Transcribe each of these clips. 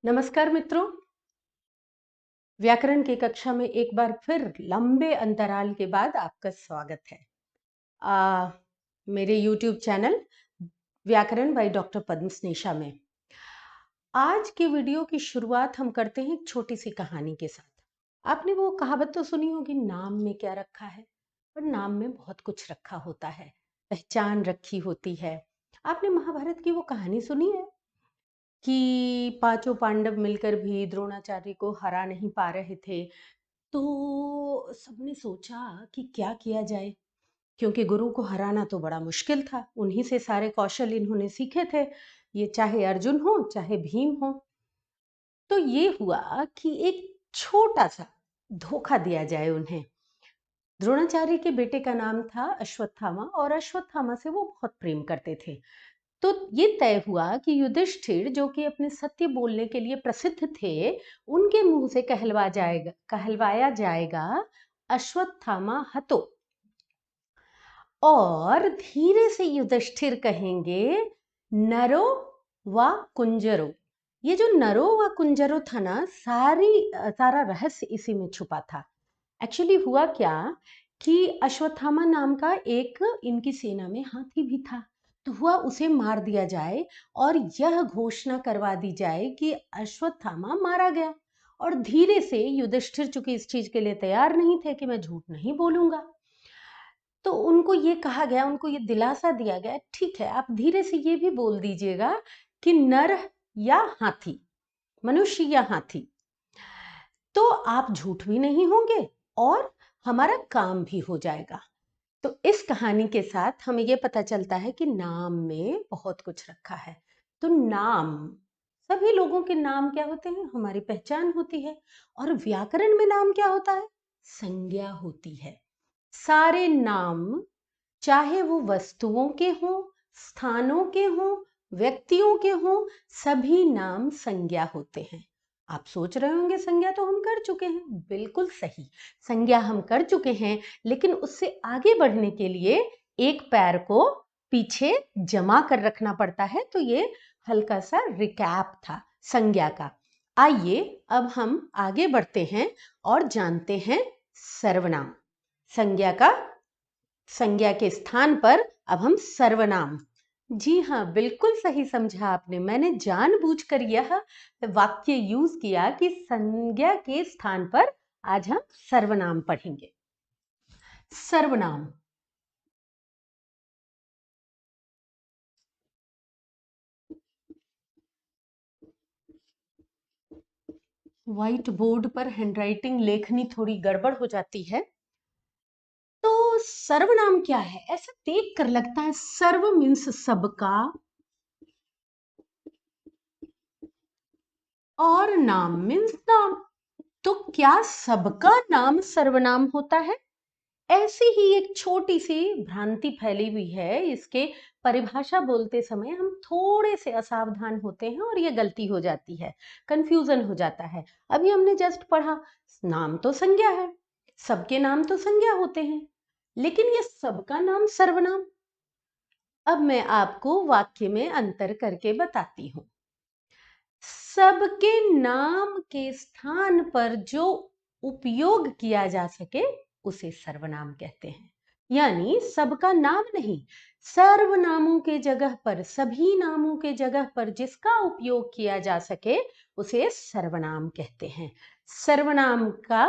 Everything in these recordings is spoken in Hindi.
नमस्कार मित्रों। व्याकरण की कक्षा में एक बार फिर लंबे अंतराल के बाद आपका स्वागत है। मेरे YouTube चैनल व्याकरण बाय डॉक्टर पद्म स्नेषा में आज की वीडियो की शुरुआत हम करते हैं एक छोटी सी कहानी के साथ। आपने वो कहावत तो सुनी होगी, नाम में क्या रखा है। पर नाम में बहुत कुछ रखा होता है, पहचान रखी होती है। आपने महाभारत की वो कहानी सुनी है कि पांचों पांडव मिलकर भी द्रोणाचार्य को हरा नहीं पा रहे थे। तो सबने सोचा कि क्या किया जाए, क्योंकि गुरु को हराना तो बड़ा मुश्किल था। उन्हीं से सारे कौशल इन्होंने सीखे थे, ये चाहे अर्जुन हो चाहे भीम हो। तो ये हुआ कि एक छोटा सा धोखा दिया जाए उन्हें। द्रोणाचार्य के बेटे का नाम था अश्वत्थामा और अश्वत्थामा से वो बहुत प्रेम करते थे। तो ये तय हुआ कि युधिष्ठिर, जो कि अपने सत्य बोलने के लिए प्रसिद्ध थे, उनके मुंह से कहलवाया जाएगा अश्वत्थामा हतो। और धीरे से युधिष्ठिर कहेंगे नरो व कुंजरो। ये जो नरो व कुंजरो था ना, सारा रहस्य इसी में छुपा था। एक्चुअली हुआ क्या कि अश्वत्थामा नाम का एक इनकी सेना में हाथी भी था। तो हुआ उसे मार दिया जाए और यह घोषणा करवा दी जाए कि अश्वत्थामा मारा गया। और धीरे से युधिष्ठिर चूंकि इस चीज के लिए तैयार नहीं थे कि मैं झूठ नहीं बोलूंगा, तो उनको ये कहा गया, उनको ये दिलासा दिया गया, ठीक है आप धीरे से ये भी बोल दीजिएगा कि नर या हाथी, मनुष्य या हाथी, तो आप झूठ भी नहीं होंगे और हमारा काम भी हो जाएगा। तो इस कहानी के साथ हमें यह पता चलता है कि नाम में बहुत कुछ रखा है। तो नाम, सभी लोगों के नाम क्या होते हैं, हमारी पहचान होती है। और व्याकरण में नाम क्या होता है, संज्ञा होती है। सारे नाम, चाहे वो वस्तुओं के हों, स्थानों के हों, व्यक्तियों के हों, सभी नाम संज्ञा होते हैं। आप सोच रहे होंगे संज्ञा तो हम कर चुके हैं। बिल्कुल सही, संज्ञा हम कर चुके हैं, लेकिन उससे आगे बढ़ने के लिए एक पैर को पीछे जमा कर रखना पड़ता है। तो ये हल्का सा रिकैप था संज्ञा का। आइए अब हम आगे बढ़ते हैं और जानते हैं सर्वनाम। संज्ञा के स्थान पर अब हम सर्वनाम। जी हाँ, बिल्कुल सही समझा आपने। मैंने जानबूझकर यह वाक्य यूज किया कि संज्ञा के स्थान पर आज हम सर्वनाम पढ़ेंगे। सर्वनाम, व्हाइट बोर्ड पर हैंडराइटिंग लेखनी थोड़ी गड़बड़ हो जाती है। तो सर्वनाम क्या है, ऐसा देख कर लगता है सर्व मीन्स सबका और नाम मीन्स नाम। तो क्या सबका नाम सर्वनाम होता है? ऐसी ही एक छोटी सी भ्रांति फैली हुई है। इसके परिभाषा बोलते समय हम थोड़े से असावधान होते हैं और ये गलती हो जाती है, कंफ्यूजन हो जाता है। अभी हमने जस्ट पढ़ा, नाम तो संज्ञा है, सबके नाम तो संज्ञा होते हैं, लेकिन ये सबका नाम सर्वनाम। अब मैं आपको वाक्य में अंतर करके बताती हूँ। सबके नाम के स्थान पर जो उपयोग किया जा सके उसे सर्वनाम कहते हैं। यानी सबका नाम नहीं, सर्वनामों के जगह पर, सभी नामों के जगह पर जिसका उपयोग किया जा सके उसे सर्वनाम कहते हैं। सर्वनाम का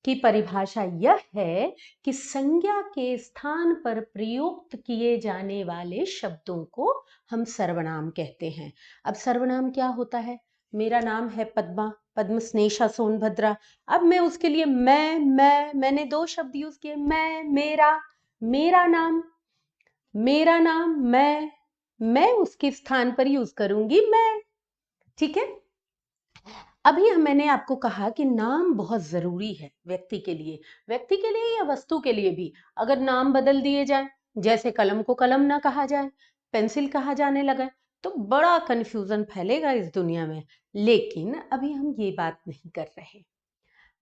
की परिभाषा यह है कि संज्ञा के स्थान पर प्रयुक्त किए जाने वाले शब्दों को हम सर्वनाम कहते हैं। अब सर्वनाम क्या होता है? मेरा नाम है पद्मा, पद्म स्नेषा सोनभद्रा। अब मैं उसके लिए मैंने दो शब्द यूज किए, मेरा, मेरा नाम, मेरा नाम, मैं उसके स्थान पर यूज करूंगी मैं। ठीक है। अभी मैंने आपको कहा कि नाम बहुत जरूरी है व्यक्ति के लिए, व्यक्ति के लिए या वस्तु के लिए भी। अगर नाम बदल दिए जाए, जैसे कलम को कलम ना कहा जाए, पेंसिल कहा जाने लगा, तो बड़ा कंफ्यूजन फैलेगा इस दुनिया में। लेकिन अभी हम ये बात नहीं कर रहे।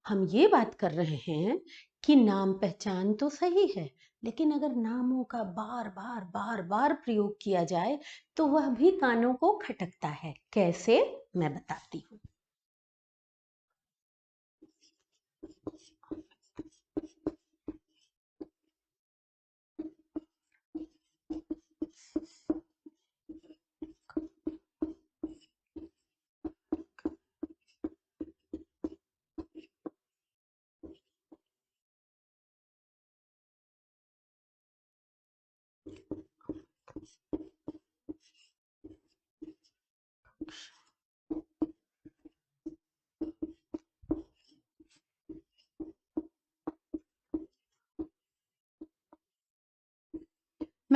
हम ये बात कर रहे हैं कि नाम पहचान तो सही है, लेकिन अगर नामों का बार बार बार बार प्रयोग किया जाए तो वह भी कानों को खटकता है। कैसे, मैं बताती हूँ।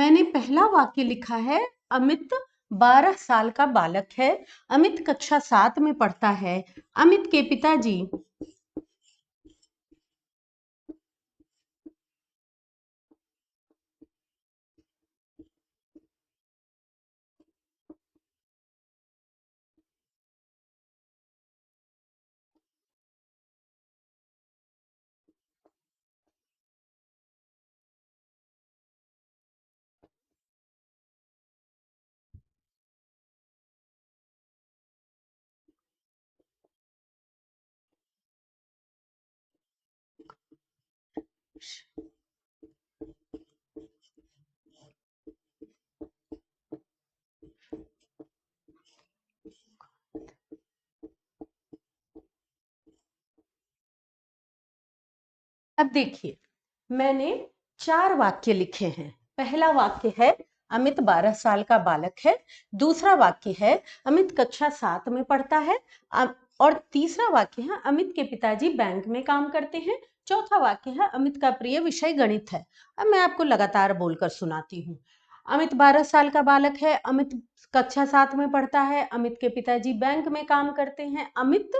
मैंने पहला वाक्य लिखा है, अमित 12 साल का बालक है। अमित कक्षा 7 में पढ़ता है। अमित के पिताजी अब देखिए, मैंने 4 वाक्य लिखे हैं। पहला वाक्य है, अमित 12 साल का बालक है। दूसरा वाक्य है, अमित कक्षा 7 में पढ़ता है। और तीसरा वाक्य है, अमित के पिताजी बैंक में काम करते हैं। चौथा वाक्य है, अमित का प्रिय विषय गणित है। अब मैं आपको लगातार बोलकर सुनाती हूँ। अमित 12 साल का बालक है। अमित कक्षा 7 में पढ़ता है। अमित के पिताजी बैंक में काम करते हैं। अमित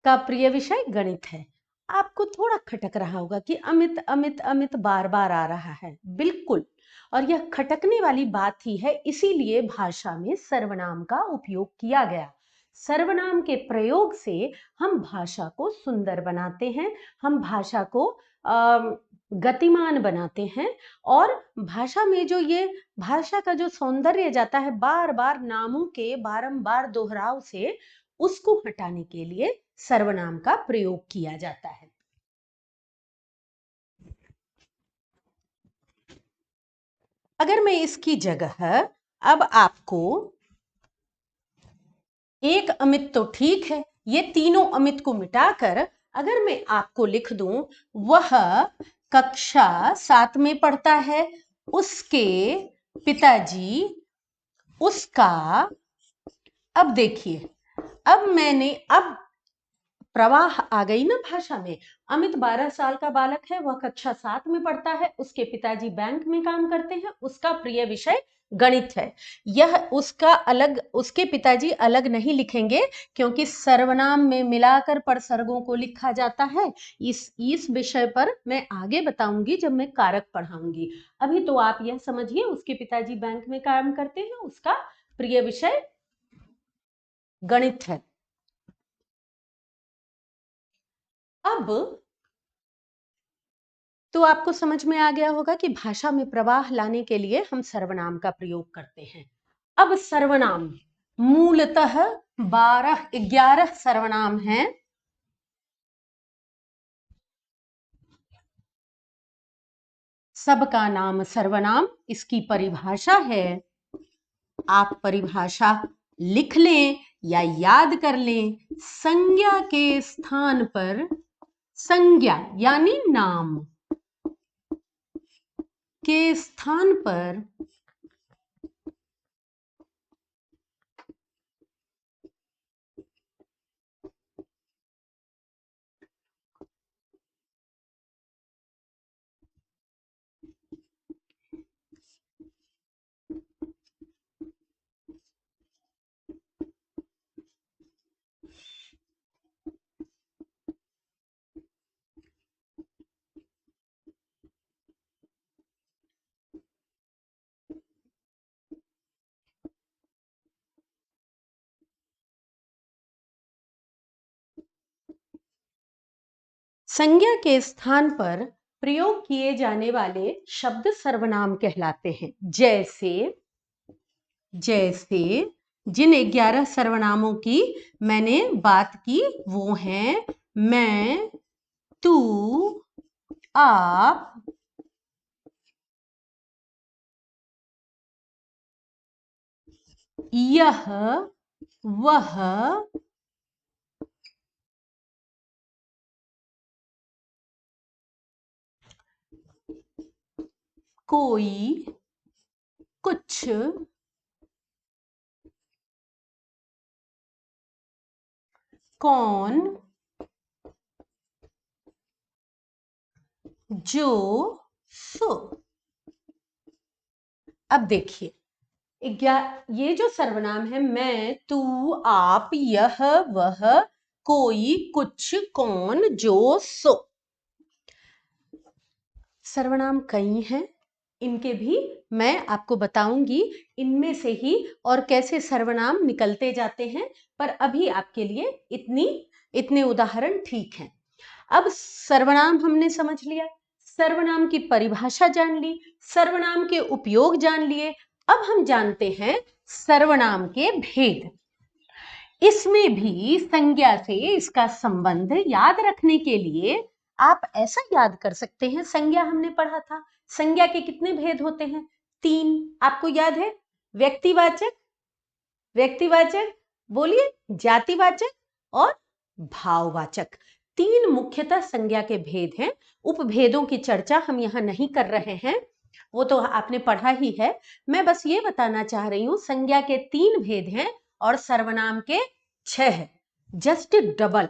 का प्रिय विषय गणित है। आपको थोड़ा खटक रहा होगा कि अमित अमित अमित बार बार आ रहा है। बिल्कुल, और यह खटकने वाली बात ही है, इसीलिए भाषा में सर्वनाम का उपयोग किया गया। सर्वनाम के प्रयोग से हम भाषा को सुंदर बनाते हैं, हम भाषा को गतिमान बनाते हैं। और भाषा में जो ये भाषा का जो सौंदर्य जाता है बार बार नामों के बारंबार दोहराव से, उसको हटाने के लिए सर्वनाम का प्रयोग किया जाता है। अगर मैं इसकी जगह अब आपको एक अमित तो ठीक है, ये तीनों अमित को मिटाकर अगर मैं आपको लिख दूं, वह कक्षा 7 में पढ़ता है। उसके पिताजी उसका, अब देखिए, अब प्रवाह आ गई ना भाषा में। अमित 12 साल का बालक है, वह कक्षा 7 में पढ़ता है। उसके पिताजी बैंक में काम करते हैं। उसका प्रिय विषय गणित है। यह उसका अलग, उसके पिताजी अलग नहीं लिखेंगे, क्योंकि सर्वनाम में मिलाकर परसर्गों को लिखा जाता है। इस विषय पर मैं आगे बताऊंगी जब मैं कारक पढ़ाऊंगी। अभी तो आप यह समझिए, उसके पिताजी बैंक में काम करते हैं। उसका प्रिय विषय गणित है। अब तो आपको समझ में आ गया होगा कि भाषा में प्रवाह लाने के लिए हम सर्वनाम का प्रयोग करते हैं। अब सर्वनाम मूलतः 11 सर्वनाम हैं। सबका नाम सर्वनाम, इसकी परिभाषा है। आप परिभाषा लिख लें या याद कर लें। संज्ञा के स्थान पर, संज्ञा यानी नाम के स्थान पर संज्ञा के स्थान पर प्रयोग किए जाने वाले शब्द सर्वनाम कहलाते हैं। जैसे जैसे जिन 11 सर्वनामों की मैंने बात की, वो हैं मैं, तू, आप, यह, वह, कोई, कुछ, कौन, जो, सो। अब देखिए, ये जो सर्वनाम है, मैं, तू, आप, यह, वह, कोई, कुछ, कौन, जो, सो, सर्वनाम कई हैं। इनके भी मैं आपको बताऊंगी, इनमें से ही और कैसे सर्वनाम निकलते जाते हैं, पर अभी आपके लिए इतने उदाहरण ठीक हैं। अब सर्वनाम हमने समझ लिया, सर्वनाम की परिभाषा जान ली, सर्वनाम के उपयोग जान लिए। अब हम जानते हैं सर्वनाम के भेद। इसमें भी संज्ञा से इसका संबंध याद रखने के लिए आप ऐसा याद कर सकते हैं, संज्ञा हमने पढ़ा था, संज्ञा के कितने भेद होते हैं? 3। आपको याद है? व्यक्तिवाचक, व्यक्तिवाचक, बोलिए, जातिवाचक और भाववाचक। 3 मुख्यतः संज्ञा के भेद हैं। उपभेदों की चर्चा हम यहाँ नहीं कर रहे हैं, वो तो आपने पढ़ा ही है। मैं बस ये बताना चाह रही हूं, संज्ञा के 3 भेद हैं और सर्वनाम के 6 है, जस्ट डबल।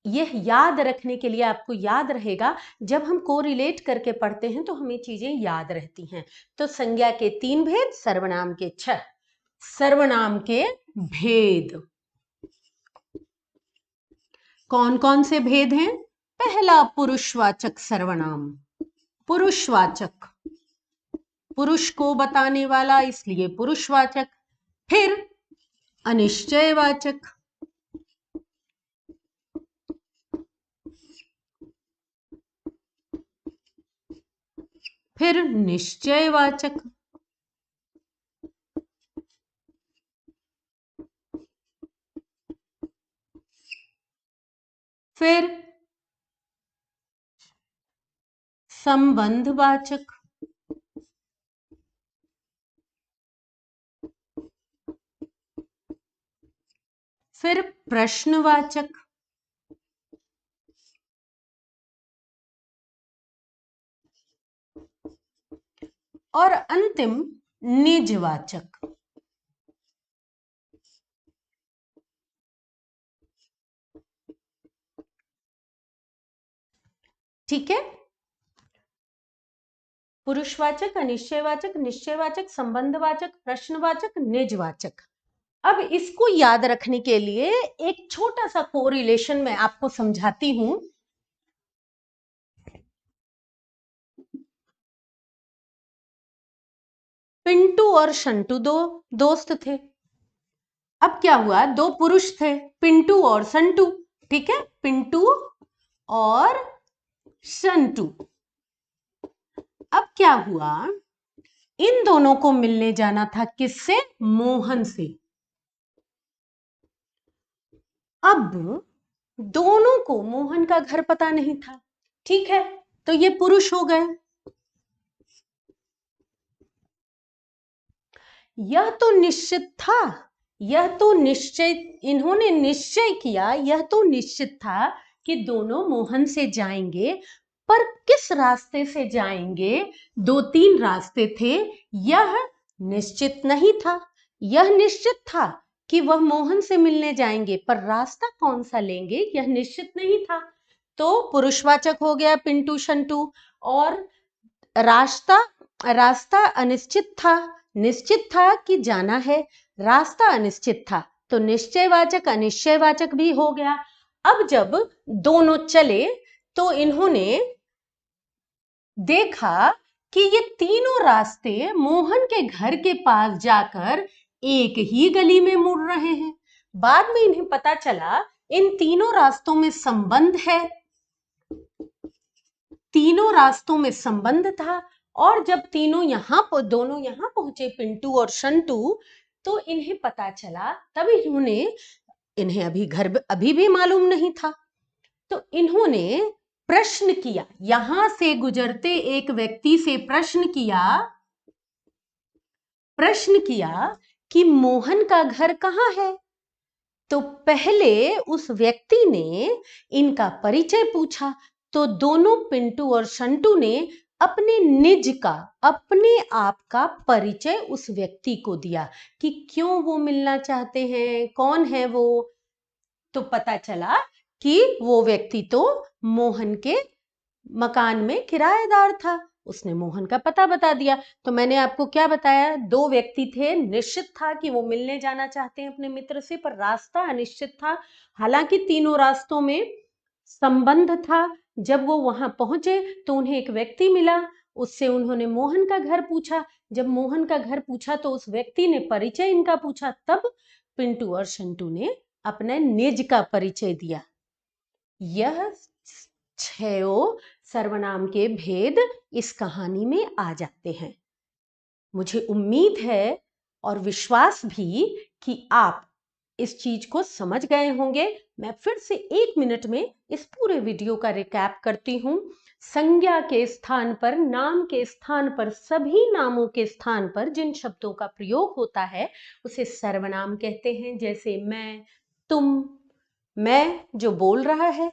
यह याद रखने के लिए, आपको याद रहेगा, जब हम कोरिलेट करके पढ़ते हैं तो हमें चीजें याद रहती हैं। तो संज्ञा के 3 भेद, सर्वनाम के 6। सर्वनाम के भेद कौन कौन से भेद हैं? पहला, पुरुषवाचक सर्वनाम, पुरुषवाचक, पुरुष को बताने वाला, इसलिए पुरुषवाचक। फिर अनिश्चयवाचक, फिर निश्चयवाचक, फिर संबंधवाचक, फिर प्रश्नवाचक, और अंतिम निजवाचक। ठीक है? पुरुषवाचक, अनिश्चयवाचक, निश्चयवाचक, संबंधवाचक, प्रश्नवाचक, निजवाचक। अब इसको याद रखने के लिए एक छोटा सा कोरिलेशन मैं आपको समझाती हूं। पिंटू और शंटू दो दोस्त थे। अब क्या हुआ, 2 पुरुष थे, पिंटू और संटू। ठीक है, पिंटू और संटू। अब क्या हुआ, इन दोनों को मिलने जाना था, किससे? मोहन से। अब दोनों को मोहन का घर पता नहीं था। ठीक है, तो ये पुरुष हो गए। यह तो निश्चित था, यह तो निश्चय, इन्होंने निश्चय किया, यह तो निश्चित था कि दोनों मोहन से जाएंगे, पर किस रास्ते से जाएंगे? 2-3 रास्ते थे, यह निश्चित नहीं था। यह निश्चित था कि वह मोहन से मिलने जाएंगे, पर रास्ता कौन सा लेंगे यह निश्चित नहीं था। तो पुरुषवाचक हो गया पिंटू शंटू, और रास्ता, रास्ता अनिश्चित था, निश्चित था कि जाना है, रास्ता अनिश्चित था, तो निश्चयवाचक अनिश्चयवाचक भी हो गया। अब जब दोनों चले तो इन्होंने देखा कि ये तीनों रास्ते मोहन के घर के पास जाकर एक ही गली में मुड़ रहे हैं। बाद में इन्हें पता चला इन तीनों रास्तों में संबंध है, तीनों रास्तों में संबंध था। और जब दोनों यहां पहुंचे, पिंटू और शंटू, तो इन्हें पता चला, तब इन्हें अभी भी मालूम नहीं था, तो इन्होंने प्रश्न किया, यहां से गुजरते एक व्यक्ति से प्रश्न किया कि मोहन का घर कहाँ है? तो पहले उस व्यक्ति ने इनका परिचय पूछा, तो दोनों पिंटू और शंटू ने अपने निज का, अपने आप का परिचय उस व्यक्ति को दिया कि क्यों वो मिलना चाहते हैं, कौन है वो। तो पता चला कि वो व्यक्ति तो मोहन के मकान में किराएदार था। उसने मोहन का पता बता दिया। तो मैंने आपको क्या बताया, दो व्यक्ति थे, निश्चित था कि वो मिलने जाना चाहते हैं अपने मित्र से, पर रास्ता अनिश्चित था। हालांकि तीनों रास्तों में संबंध था। जब वो वहां पहुंचे तो उन्हें एक व्यक्ति मिला, उससे उन्होंने मोहन का घर पूछा। जब मोहन का घर पूछा तो उस व्यक्ति ने परिचय इनका पूछा, तब पिंटू और शंटू ने अपने निज का परिचय दिया। यह छयों सर्वनाम के भेद इस कहानी में आ जाते हैं। मुझे उम्मीद है और विश्वास भी कि आप इस चीज को समझ गए होंगे। मैं फिर से 1 मिनट में इस पूरे वीडियो का रिकैप करती हूं। संज्ञा के स्थान पर, नाम के स्थान पर, सभी नामों के स्थान पर जिन शब्दों का प्रयोग होता है उसे सर्वनाम कहते हैं। जैसे मैं, तुम, मैं जो बोल रहा है,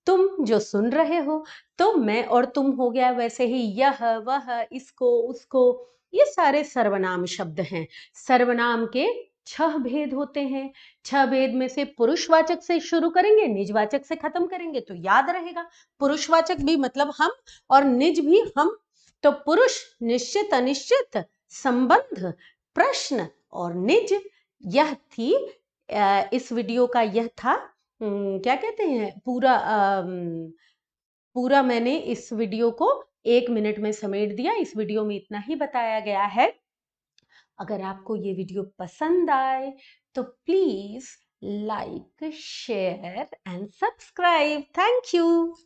तुम जो सुन रहे हो, तो मैं और तुम हो गया। वैसे ही यह, वह, इसको, उसको, ये सारे सर्वनाम शब्द हैं। सर्वनाम के 6 भेद होते हैं। 6 भेद में से पुरुषवाचक से शुरू करेंगे, निजवाचक से खत्म करेंगे तो याद रहेगा। पुरुषवाचक भी मतलब हम, और निज भी हम। तो पुरुष, निश्चित, अनिश्चित, संबंध, प्रश्न और निज। यह थी इस वीडियो का, यह था क्या कहते हैं, पूरा मैंने इस वीडियो को 1 मिनट में समेट दिया। इस वीडियो में इतना ही बताया गया है। अगर आपको ये वीडियो पसंद आए तो please like, share and subscribe. Thank you.